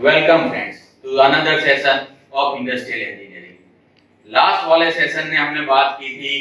Welcome friends to another session of industrial engineering. Last वाले session में हमने बात की थी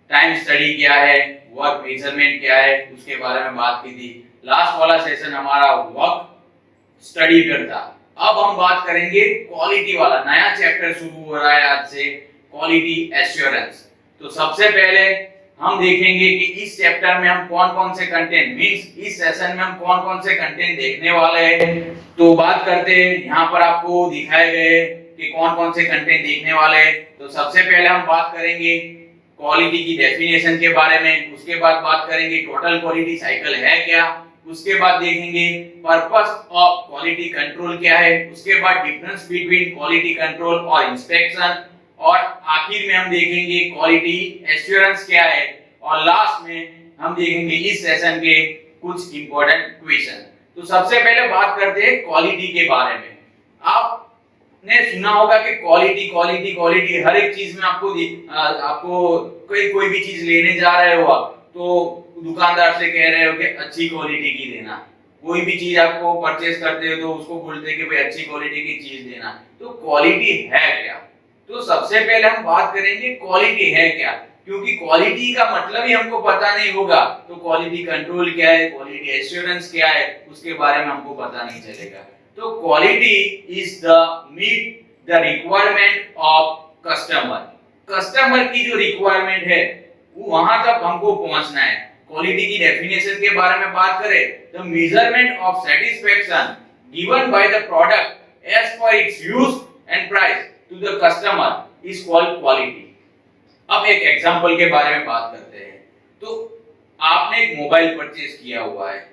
टाइम स्टडी क्या है, वर्क मेजरमेंट क्या है, उसके बारे में बात की थी। लास्ट वाला सेशन हमारा वर्क स्टडी पर था। अब हम बात करेंगे क्वालिटी वाला, नया चैप्टर शुरू हो रहा है आज से, क्वालिटी एश्योरेंस। तो सबसे पहले हम देखेंगे कि इस चैप्टर में हम कौन कौन से कंटेंट मींस इस सेशन में हम कौन कौन से कंटेंट देखने वाले हैं। तो बात करते हैं, यहाँ पर आपको दिखाए गए कि कौन कौन से कंटेंट देखने वाले हैं। तो सबसे पहले हम बात करेंगे क्वालिटी की डेफिनेशन के बारे में, उसके बाद बात करेंगे टोटल क्वालिटी साइकिल है क्या, उसके बाद देखेंगे पर्पस ऑफ क्वालिटी कंट्रोल क्या है, उसके बाद डिफरेंस बिटवीन क्वालिटी कंट्रोल और इंस्पेक्शन, और आखिर में हम देखेंगे क्वालिटी एश्योरेंस क्या है, और लास्ट में हम देखेंगे इस सेशन के कुछ इंपॉर्टेंट क्वेश्चन। तो सबसे पहले बात करते हैं क्वालिटी के बारे में। आपने सुना होगा कि क्वालिटी क्वालिटी क्वालिटी, हर एक चीज में आपको कोई भी चीज लेने जा रहे हो आप, तो दुकानदार से कह रहे हो कि अच्छी क्वालिटी की देना। कोई भी चीज आपको परचेज करते हो तो उसको बोलते हैं कि भाई अच्छी क्वालिटी की चीज देना। तो क्वालिटी है क्या? तो सबसे पहले हम बात करेंगे क्वालिटी है क्या, क्योंकि क्वालिटी का मतलब ही हमको पता नहीं होगा तो क्वालिटी कंट्रोल क्या है, क्वालिटी एश्योरेंस क्या है, उसके बारे में हमको पता नहीं चलेगा। तो quality is the meet the requirement of customer. Customer की जो रिक्वायरमेंट है वो वहां तक हमको पहुंचना है। क्वालिटी की डेफिनेशन के बारे में बात करें, the measurement of satisfaction given by the product as per its use and price to the customer is called quality. अब एक एग्जांपल के बारे में बात करते हैं। तो आपने एक मोबाइल परचेज किया हुआ है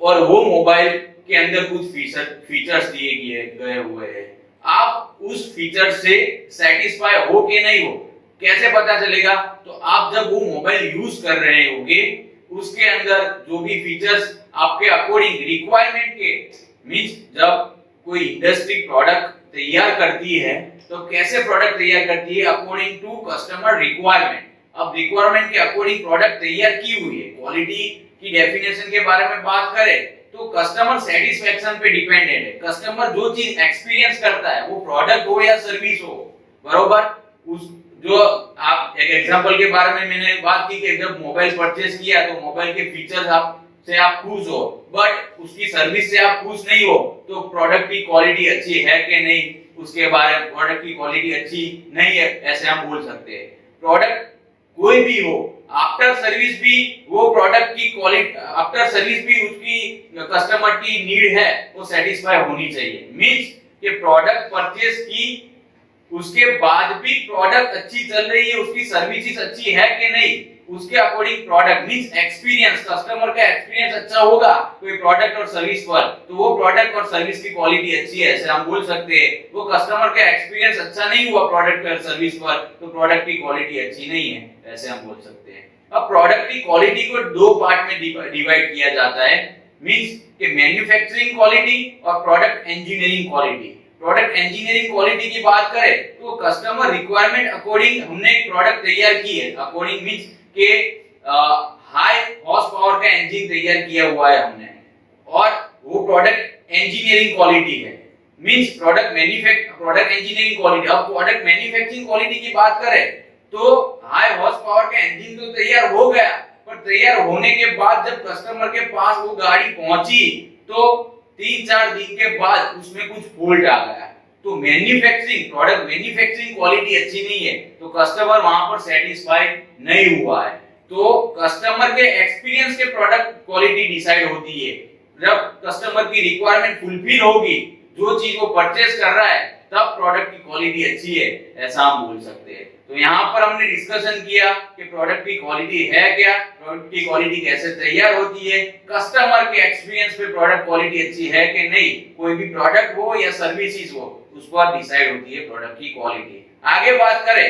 और वो मोबाइल के अंदर कुछ फीचर्स दिए गए हुए हैं। आप उस फीचर से सेटिस्फाई हो के नहीं हो, कैसे पता चलेगा? तो आप जब वो मोबाइल यूज कर रहे होगे, उसके अंदर जो भी फीचर्स आपके अकॉर्डिंग रिक्वायरमेंट के मींस जब कोई इंडस्ट्री प्रोडक्ट तैयार करती है तो कैसे प्रोडक्ट तैयार करती है? According to customer requirement. अब रिक्वायरमेंट के अकॉर्डिंग प्रोडक्ट तैयार की हुई है। क्वालिटी की डेफिनेशन के बारे में बात करें तो कस्टमर सेटिस्फैक्शन पे डिपेंडेंट है। कस्टमर जो चीज एक्सपीरियंस करता है, वो प्रोडक्ट हो या सर्विस हो, बरोबर, उस जो आप एक एग्जांपल के बारे में मैंने बात की कि जब मोबाइल परचेज किया तो मोबाइल के फीचर्स आप खुश हो, बट उसकी सर्विस से आप खुश नहीं हो, तो प्रोडक्ट की क्वालिटी अच्छी है कि नहीं, उसके बारे में प्रोडक्ट की क्वालिटी अच्छी नहीं है ऐसे हम बोल सकते हैं। प्रोडक्ट कोई भी हो, आफ्टर सर्विस भी वो प्रोडक्ट की क्वालिटी, आफ्टर सर्विस भी उसकी कस्टमर की नीड है वो सेटिस्फाई होनी चाहिए। मींस कि प्रोडक्ट परचेज की उसके बाद भी प्रोडक्ट अच्छी चल रही है, उसकी सर्विसेज अच्छी है कि नहीं, उसके according product means experience, customer का एक्सपीरियंस अच्छा होगा कोई प्रोडक्ट और सर्विस पर, तो वो प्रोडक्ट और सर्विस की क्वालिटी अच्छी है ऐसे हम बोल सकते हैं। वो कस्टमर का एक्सपीरियंस अच्छा नहीं हुआ प्रोडक्ट और सर्विस पर, तो प्रोडक्ट की क्वालिटी अच्छी नहीं है ऐसे हम बोल सकते हैं। अब प्रोडक्ट की क्वालिटी को दो पार्ट में डिवाइड किया जाता है, मींस कि मैन्युफैक्चरिंग क्वालिटी और product engineering quality. Product engineering quality की बात करें तो कस्टमर रिक्वायरमेंट अकॉर्डिंग हमने एक प्रोडक्ट तैयार की है। अकॉर्डिंग मींस के हाई हॉर्स पावर का इंजन तैयार किया हुआ है हमने, और वो प्रोडक्ट इंजीनियरिंग क्वालिटी है। Means product engineering quality. अब प्रोडक्ट मैन्युफैक्चरिंग क्वालिटी की बात करें तो हाई हॉर्स पावर का इंजन तो तैयार हो गया, पर तैयार होने के बाद जब कस्टमर के पास वो गाड़ी पहुंची तो 3-4 दिन के बाद उसमें कुछ फॉल्ट आ गया, तो प्रोडक्ट मैन्युफैक्चरिंग क्वालिटी अच्छी नहीं है, तो कस्टमर वहां पर सेटिस्फाई नहीं हुआ है। तो कस्टमर के एक्सपीरियंस के प्रोडक्ट क्वालिटी डिसाइड होती है। जब कस्टमर की रिक्वायरमेंट फुलफिल होगी, जो चीज वो परचेज कर रहा है, तब प्रोडक्ट की क्वालिटी अच्छी है ऐसा हम बोल सकते हैं। तो यहाँ पर हमने डिस्कशन किया कि प्रोडक्ट की क्वालिटी है क्या, प्रोडक्ट की क्वालिटी कैसे तैयार होती है, कस्टमर के एक्सपीरियंस पे प्रोडक्ट क्वालिटी अच्छी है कि नहीं, कोई भी प्रोडक्ट हो या सर्विसेज हो, उस पर डिसाइड होती है प्रोडक्ट की क्वालिटी। आगे बात करें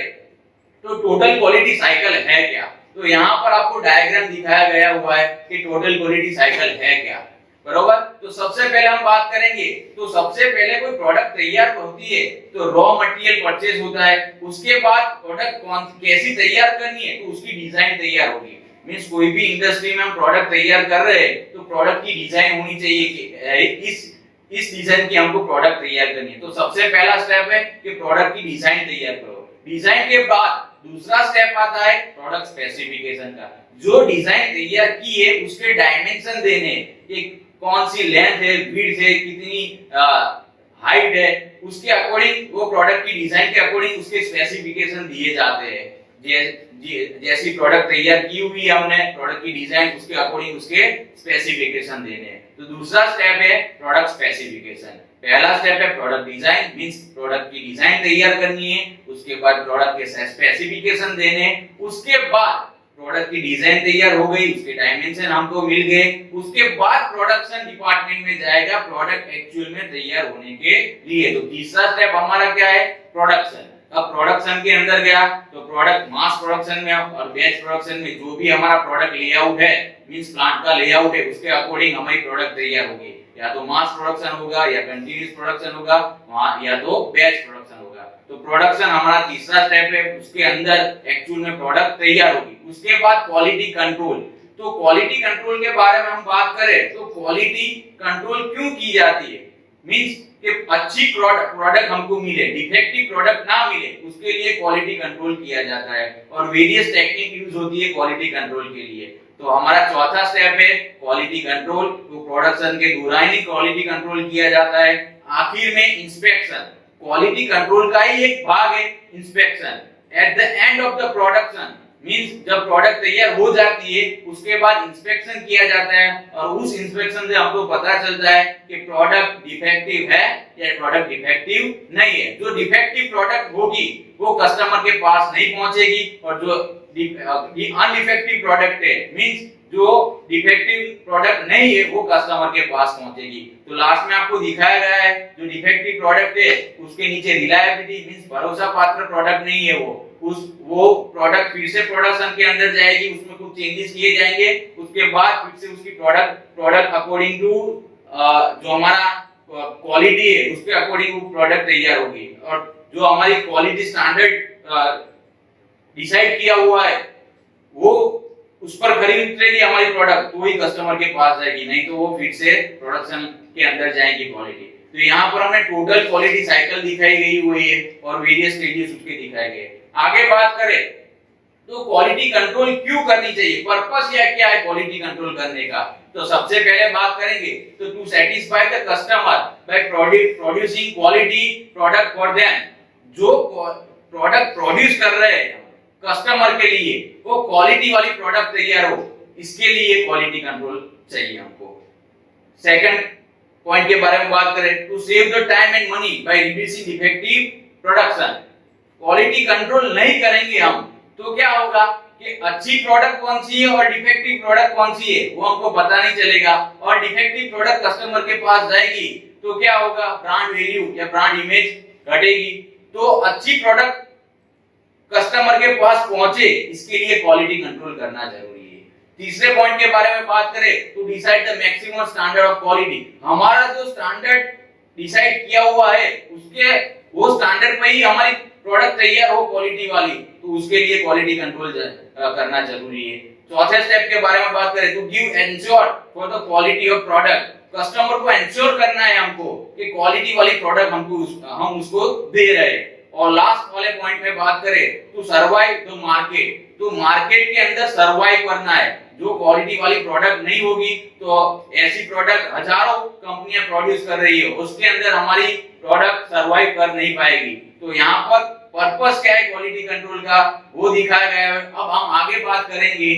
तो टोटल क्वालिटी साइकिल है क्या? तो यहाँ पर आपको डायग्राम दिखाया गया हुआ है कि टोटल क्वालिटी साइकिल है क्या, बरोबर। तो सबसे पहले हम बात करेंगे, तो सबसे पहले कोई प्रोडक्ट तैयार होती है तो रॉ मटेरियल परचेज होता है, उसके बाद प्रोडक्ट कैसी तैयार करनी है तो उसकी डिजाइन तैयार होगी। मींस कोई भी इंडस्ट्री में हम प्रोडक्ट तैयार कर रहे हैं तो प्रोडक्ट की डिजाइन होनी चाहिए कि इस इस डिजाइन की हमको प्रोडक्ट तैयार करनी है। तो सबसे पहला स्टेप है कि प्रोडक्ट की डिजाइन तैयार करो। डिजाइन के बाद दूसरा स्टेप आता है प्रोडक्ट स्पेसिफिकेशन का। जो डिजाइन तैयार की है उसके डायमेंशन देने, कि कौन सी लेंथ है, विड्थ है, कितनी हाइट है, उसके अकॉर्डिंग वो प्रोडक्ट की डिजाइन के अकॉर्डिंग उसके स्पेसिफिकेशन दिए जाते हैं। जैसी प्रोडक्ट तैयार की हुई है हमने, प्रोडक्ट की डिजाइन उसके अकॉर्डिंग उसके स्पेसिफिकेशन देने हैं। तो दूसरा स्टेप है प्रोडक्ट स्पेसिफिकेशन। पहला स्टेप है प्रोडक्ट डिजाइन, मींस प्रोडक्ट की डिजाइन तैयार करनी है, उसके बाद प्रोडक्ट के स्पेसिफिकेशन देने, उसके बाद प्रोडक्ट की डिजाइन तैयार हो गई, उसके डायमेंशन हमको मिल गए, उसके बाद प्रोडक्शन डिपार्टमेंट में जाएगा प्रोडक्ट एक्चुअल में तैयार होने के लिए। तो तीसरा स्टेप हमारा क्या है, प्रोडक्शन। अब प्रोडक्शन के अंदर गया तो प्रोडक्ट मास प्रोडक्शन में और बैच प्रोडक्शन में जो भी हमारा प्रोडक्ट लेआउट है, मींस प्लांट का लेआउट है, उसके अकॉर्डिंग हमारी प्रोडक्ट तैयार होगी। या तो मास प्रोडक्शन होगा, या कंटीन्यूअस प्रोडक्शन होगा, या तो बैच प्रोडक्शन होगा। तो प्रोडक्शन हमारा तीसरा स्टेप है, उसके अंदर एक्चुअल में प्रोडक्ट तैयार होगी। उसके बाद क्वालिटी कंट्रोल। तो क्वालिटी कंट्रोल के बारे में हम बात करें तो क्वालिटी कंट्रोल क्यों की जाती है, मींस कि अच्छी प्रोडक्ट हमको मिले, डिफेक्टिव प्रोडक्ट ना मिले, उसके लिए क्वालिटी कंट्रोल किया जाता है और वेरियस टेक्निक यूज होती है क्वालिटी कंट्रोल के लिए। तो हमारा चौथा स्टेप है क्वालिटी कंट्रोल। तो प्रोडक्शन के दौरान ही क्वालिटी कंट्रोल किया जाता है। आखिर में इंस्पेक्शन, क्वालिटी कंट्रोल का ही एक भाग है inspection. At the end of the production, means जब प्रोडक्ट तैयार हो जाती है उसके बाद इंस्पेक्शन किया जाता है और उस इंस्पेक्शन से हमको पता चलता है कि प्रोडक्ट डिफेक्टिव है या प्रोडक्ट डिफेक्टिव नहीं है। जो डिफेक्टिव प्रोडक्ट होगी वो कस्टमर के पास नहीं पहुंचेगी और जो अनडिफेक्टिव प्रोडक्ट है, मींस जो डिफेक्टिव प्रोडक्ट नहीं है, वो कस्टमर के पास पहुंचेगी। तो लास्ट में आपको दिखाया गया है जो डिफेक्टिव प्रोडक्ट है उसके नीचे रिलायबिलिटी, मींस भरोसा पात्र प्रोडक्ट नहीं है वो प्रोडक्ट फिर से प्रोडक्शन के अंदर जाएगी, उसमें कुछ चेंजेस किए जाएंगे, उसके बाद फिर से उसकी प्रोडक्ट अकॉर्डिंग टू जो हमारा क्वालिटी है उसके अकॉर्डिंग वो प्रोडक्ट तैयार होगी। और जो हमारी क्वालिटी स्टैंडर्ड डिसाइड किया हुआ है वो उस पर खरी उतरेगी हमारी प्रोडक्ट, तो ही कस्टमर के पास जाएगी, नहीं तो वो फिर से प्रोडक्शन के अंदर जाएगी क्वालिटी। तो यहाँ पर हमने टोटल क्वालिटी साइकिल दिखाई गई हुई है और वेरियस स्टेजेस उसके दिखाए गए। आगे बात करें तो क्वालिटी कंट्रोल क्यों करनी चाहिए, पर्पस या क्या है क्वालिटी कंट्रोल करने का। तो सबसे पहले बात करेंगे तो to satisfy the customer by producing quality product for them. जो प्रोडक्ट प्रोड्यूस कर रहे हैं कस्टमर के लिए वो क्वालिटी वाली प्रोडक्ट तैयार हो, इसके लिए क्वालिटी कंट्रोल चाहिए हमको। सेकंड पॉइंट के बारे में बात करें to save the time and money by reducing defective production. Quality control नहीं करेंगे हम तो क्या होगा कि अच्छी प्रोडक्ट कौन सी है और डिफेक्टिव प्रोडक्ट कौन सी है वो हमको पता नहीं चलेगा, और डिफेक्टिव प्रोडक्ट कस्टमर के पास जाएगी तो क्या होगा, ब्रांड वैल्यू या ब्रांड इमेज घटेगी। तो अच्छी प्रोडक्ट कस्टमर के पास पहुंचे इसके लिए क्वालिटी कंट्रोल करना जरूरी है। तीसरे पॉइंट के बारे में बात करें तो decide the maximum standard of quality. हमारा जो स्टैंडर्ड डिसाइड किया हुआ है उसके वो स्टैंडर्ड पे ही हमारी प्रोडक्ट तैयार हो क्वालिटी वाली, तो उसके लिए क्वालिटी कंट्रोल करना जरूरी है। चौथे स्टेप के बारे में बात करें तो give ensure for the quality of product. Customer को एंश्योर करना है हमको कि क्वालिटी वाली प्रोडक्ट हम उसको दे रहे हैं। और लास्ट वाले पॉइंट में बात करें तो सर्वाइव द मार्केट। तो मार्केट के अंदर सर्वाइव करना है। जो क्वालिटी वाली प्रोडक्ट नहीं होगी तो ऐसी प्रोडक्ट हजारों कंपनियां प्रोड्यूस कर रही है, उसके अंदर हमारी प्रोडक्ट सर्वाइव कर नहीं पाएगी। तो यहाँ पर पर्पस क्या है क्वालिटी कंट्रोल का वो दिखाया गया है। अब हम आगे बात करेंगे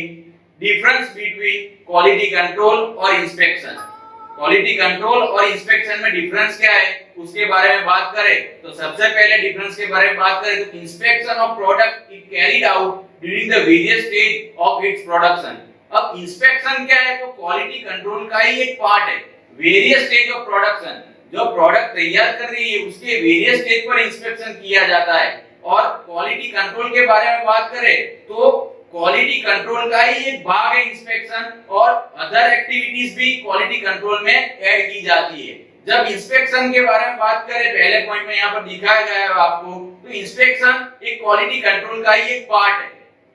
डिफरेंस बिटवीन क्वालिटी कंट्रोल और इंस्पेक्शन। क्वालिटी कंट्रोल और इंस्पेक्शन में डिफरेंस क्या है उसके बारे में बात करें तो सबसे पहले डिफरेंस के बारे में बात करें तो inspection of product is carried out during the various stage of its production. अब इंस्पेक्शन क्या है तो क्वालिटी कंट्रोल का ही एक पार्ट है। वेरियस स्टेज ऑफ प्रोडक्शन, जो प्रोडक्ट तैयार कर रही है उसके वेरियस स्टेज पर इंस्पेक्शन किया जाता है। और क्वालिटी कंट्रोल के बारे में बात करें तो क्वालिटी कंट्रोल का ही एक भाग है इंस्पेक्शन, और अदर एक्टिविटीज भी क्वालिटी कंट्रोल में ऐड की जाती है। जब इंस्पेक्शन के बारे में बात करें पहले पॉइंट में यहाँ पर दिखाया गया है आपको, तो इंस्पेक्शन एक क्वालिटी कंट्रोल का ही एक पार्ट है।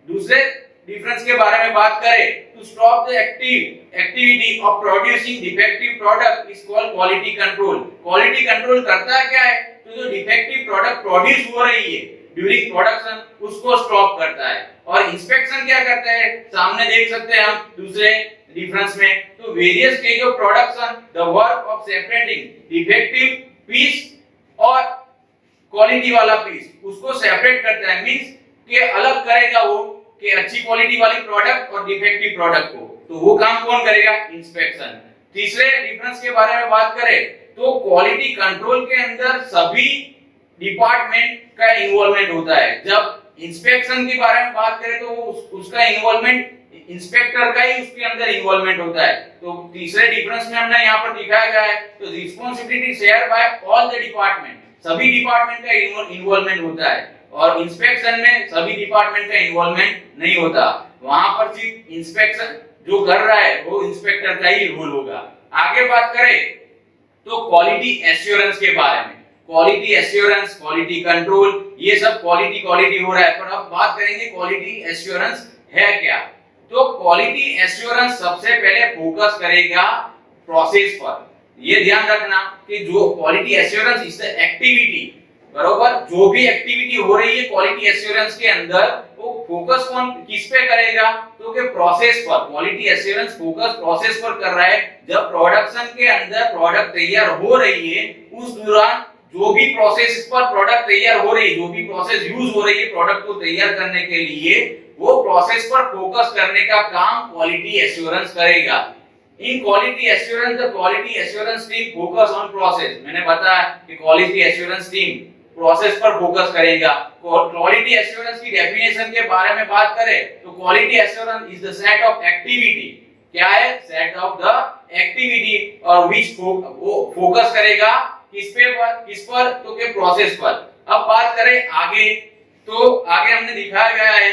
दूसरे डिफरेंस के बारे में बात करें to stop the activity of producing defective product is called quality control. Quality control करता क्या है? तो जो डिफेक्टिव प्रोडक्ट प्रोड्यूस हो रही है ड्यूरिंग प्रोडक्शन उसको स्टॉप करता है। और इंस्पेक्शन क्या करता है? सामने देख सकते हैं हम दूसरे डिफरेंस में, तो various stage of production the work of separating defective piece और क्वालिटी वाला पीस उसको सेपरेट करता है, मींस कि अलग करेगा वो कि अच्छी क्वालिटी वाली प्रोडक्ट और डिफेक्टिव प्रोडक्ट को। तो वो काम कौन करेगा? इंस्पेक्शन। तीसरे डिफरेंस के बारे में बात करें तो क्वालिटी कंट्रोल के अंदर सभी डिपार्टमेंट का इन्वॉल्वमेंट होता है। जब इंस्पेक्शन के बारे में बात करें तो उसका इन्वॉल्वमेंट इंस्पेक्टर का ही उसके अंदर इन्वॉल्वमेंट होता है। तो तीसरे डिफरेंस में हमने यहाँ पर दिखाया गया है, तो responsibility share by all the department, सभी डिपार्टमेंट का इन्वॉल्वमेंट होता है। और इंस्पेक्शन में सभी डिपार्टमेंट का इन्वॉल्वमेंट नहीं होता, वहां पर सिर्फ इंस्पेक्शन जो कर रहा है वो इंस्पेक्टर का ही रोल होगा। आगे बात करें तो क्वालिटी एश्योरेंस के बारे में, क्वालिटी एश्योरेंस, क्वालिटी कंट्रोल, ये सब क्वालिटी हो रहा है, पर अब बात करेंगे क्वालिटी एश्योरेंस है क्या। तो क्वालिटी एश्योरेंस सबसे पहले फोकस करेगा प्रोसेस पर। ये ध्यान रखना कि जो quality assurance is the activity, बरोबर, जो भी एक्टिविटी हो रही है क्वालिटी एश्योरेंस के अंदर वो फोकस कौन किस पे करेगा? तो कि प्रोसेस पर। क्वालिटी एश्योरेंस फोकस प्रोसेस पर कर रहा है। जब प्रोडक्शन के अंदर प्रोडक्ट तैयार हो रही है उस दौरान जो भी प्रोसेस पर प्रोडक्ट तैयार हो रही है, जो भी प्रोसेस यूज हो रही है प्रोडक्ट को तैयार करने के लिए, वो प्रोसेस पर फोकस करने का काम क्वालिटी एश्योरेंस करेगा। In quality assurance the quality assurance team focus on process. मैंने बताया कि क्वालिटी एश्योरेंस टीम प्रोसेस पर फोकस करेगा। क्वालिटी एश्योरेंस की डेफिनेशन के बारे में बात करें तो quality assurance is the set of activity, क्या है? सेट ऑफ द एक्टिविटी और विच वो फोकस करेगा किस पर? तो के प्रोसेस पर। अब बात करें आगे, तो आगे हमने दिखाया गया है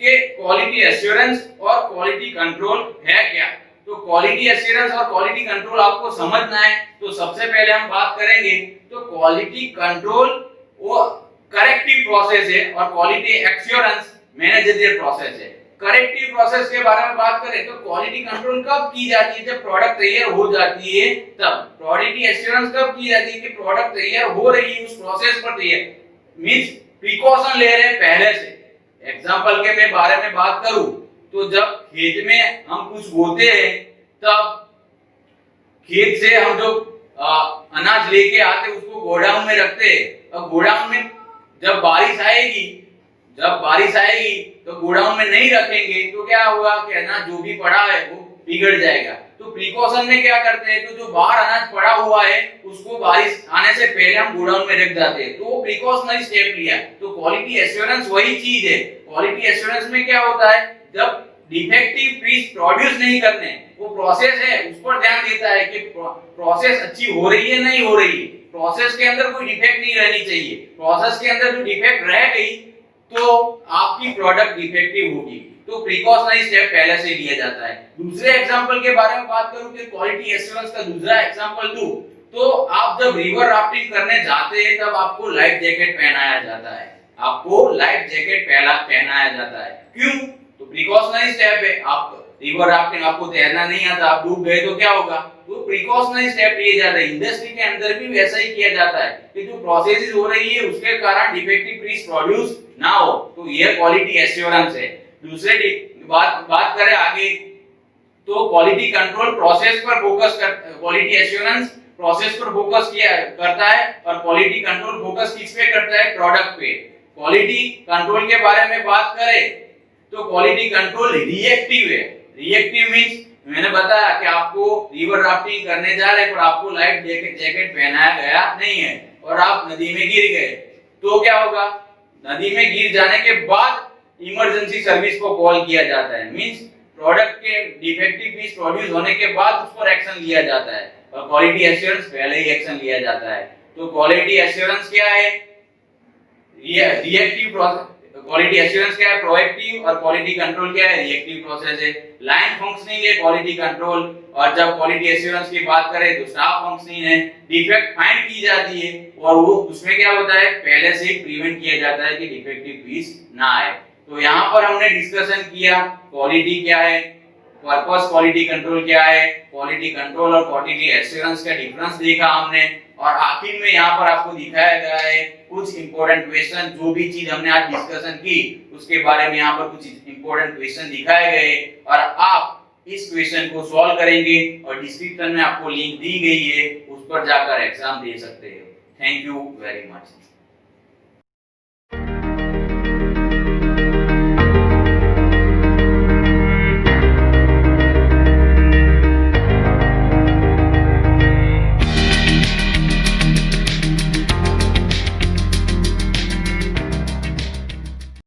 कि क्वालिटी एश्योरेंस और क्वालिटी कंट्रोल है क्या। तो क्वालिटी एश्योरेंस और क्वालिटी कंट्रोल आपको समझना है, तो सबसे पहले हम बात करेंगे तो क्वालिटी कंट्रोल वो करेक्टिव प्रोसेस है और क्वालिटी एश्योरेंस मैनेजरियल प्रोसेस है। करेक्टिव प्रोसेस के बारे में बात करें तो क्वालिटी कंट्रोल कब की जाती है? जब प्रोडक्ट तैयार हो जाती है तब। क्वालिटी एश्योरेंस कब की जाती है? कि प्रोडक्ट तैयार हो रही है उस प्रोसेस पर तैयार, मींस प्रिकॉशन ले रहे हैं पहले से। एग्जांपल के मैं बारे में बात करूं तो जब खेत में हम कुछ बोते हैं तब खेत से हम जो अनाज लेके आते उसको गोडाउन में रखते हैं। अब गोडाउन में जब बारिश आएगी तो गोडाउन में नहीं रखेंगे तो क्या होगा कि अनाज जो भी पड़ा है वो बिगड़ जाएगा। तो प्रिकॉशन में क्या करते हैं, तो जो बाहर अनाज पड़ा हुआ है उसको बारिश आने से पहले हम गोडाउन में रख जाते हैं, तो वो प्रिकॉशनरी स्टेप लिया। तो क्वालिटी एश्योरेंस वही चीज है। क्वालिटी एश्योरेंस में क्या होता है, जब डिफेक्टिव पीस प्रोड्यूस नहीं करने, वो प्रोसेस है उस पर ध्यान देता है कि प्रोसेस अच्छी हो रही है नहीं हो रही है, प्रोसेस के अंदर कोई डिफेक्ट नहीं रहनी चाहिए। प्रोसेस के अंदर जो डिफेक्ट रह गई तो आपकी प्रोडक्ट डिफेक्टिव होगी। तो प्रिकॉशनरी स्टेप पहले से लिया जाता है। दूसरे एग्जांपल के बारे में बात करूं कि क्वालिटी एश्योरेंस का दूसरा एग्जांपल दूं तो आप जब रिवर राफ्टिंग करने जाते हैं तब आपको लाइफ जैकेट पहनाया जाता है। आपको लाइफ जैकेट पहनाया जाता है, क्यों? तो प्रिकॉशनरी स्टेप है। आप रिवर राफ्टिंग, आपको तैरना नहीं आता, आप डूब गए तो क्या होगा? तो प्रिकॉशनरी स्टेप लिए जाते हैं। इंडस्ट्री के अंदर भी वैसा ही किया जाता है कि जो प्रोसेस हो रही है उसके कारण डिफेक्टिव पीस प्रोड्यूस ना हो, तो ये क्वालिटी एश्योरेंस है। दूसरे बात करें आगे तो क्वालिटी कंट्रोल प्रोसेस पर फोकस कर, क्वालिटी एश्योरेंस प्रोसेस पर फोकस करता है और क्वालिटी कंट्रोल फोकस किस पे करता है? प्रोडक्ट पे। क्वालिटी कंट्रोल के बारे में बात करें तो क्वालिटी कंट्रोल रिएक्टिव है। रिएक्टिव मींस मैंने बताया कि आपको रिवर राफ्टिंग करने जा रहे हैं पर आपको लाइफ जैकेट पहनाया गया नहीं है और आप नदी में गिर गए, तो क्या होगा? नदी में गिर जाने के बाद इमरजेंसी सर्विस को कॉल किया जाता है, मींस प्रोडक्ट के डिफेक्टिव पीस प्रोड्यूस होने के बाद उस पर एक्शन लिया जाता है और क्वालिटी एश्योरेंस पहले ही एक्शन लिया जाता है। तो क्वालिटी एश्योरेंस क्या है? Reactive process. क्वालिटी एश्योरेंस क्या है? प्रोएक्टिव। और क्वालिटी कंट्रोल क्या है? रिएक्टिव प्रोसेस है। लाइन फंक्शनिंग है क्वालिटी कंट्रोल, और जब क्वालिटी एश्योरेंस की बात करें तो स्टाफ फंक्शनिंग है। डिफेक्ट फाइंड की जाती है और वो उसमें क्या होता है? पहले से ही प्रिवेंट किया जाता है कि डिफेक्टिव पीस ना आए। तो यहाँ पर हमने डिस्कशन किया क्वालिटी क्या है, पर्पस क्वालिटी कंट्रोल क्या है, क्वालिटी कंट्रोल और क्वालिटी एश्योरेंस का डिफरेंस देखा हमने, और आखिर में यहाँ पर आपको दिखाया गया है कुछ इंपॉर्टेंट क्वेश्चन, जो भी चीज हमने आज डिस्कशन की उसके बारे में यहाँ पर कुछ इंपॉर्टेंट क्वेश्चन दिखाए गए, और आप इस क्वेश्चन को सॉल्व करेंगे और डिस्क्रिप्शन में आपको लिंक दी गई है, उस पर जाकर एग्जाम दे सकते हो। Thank you very much.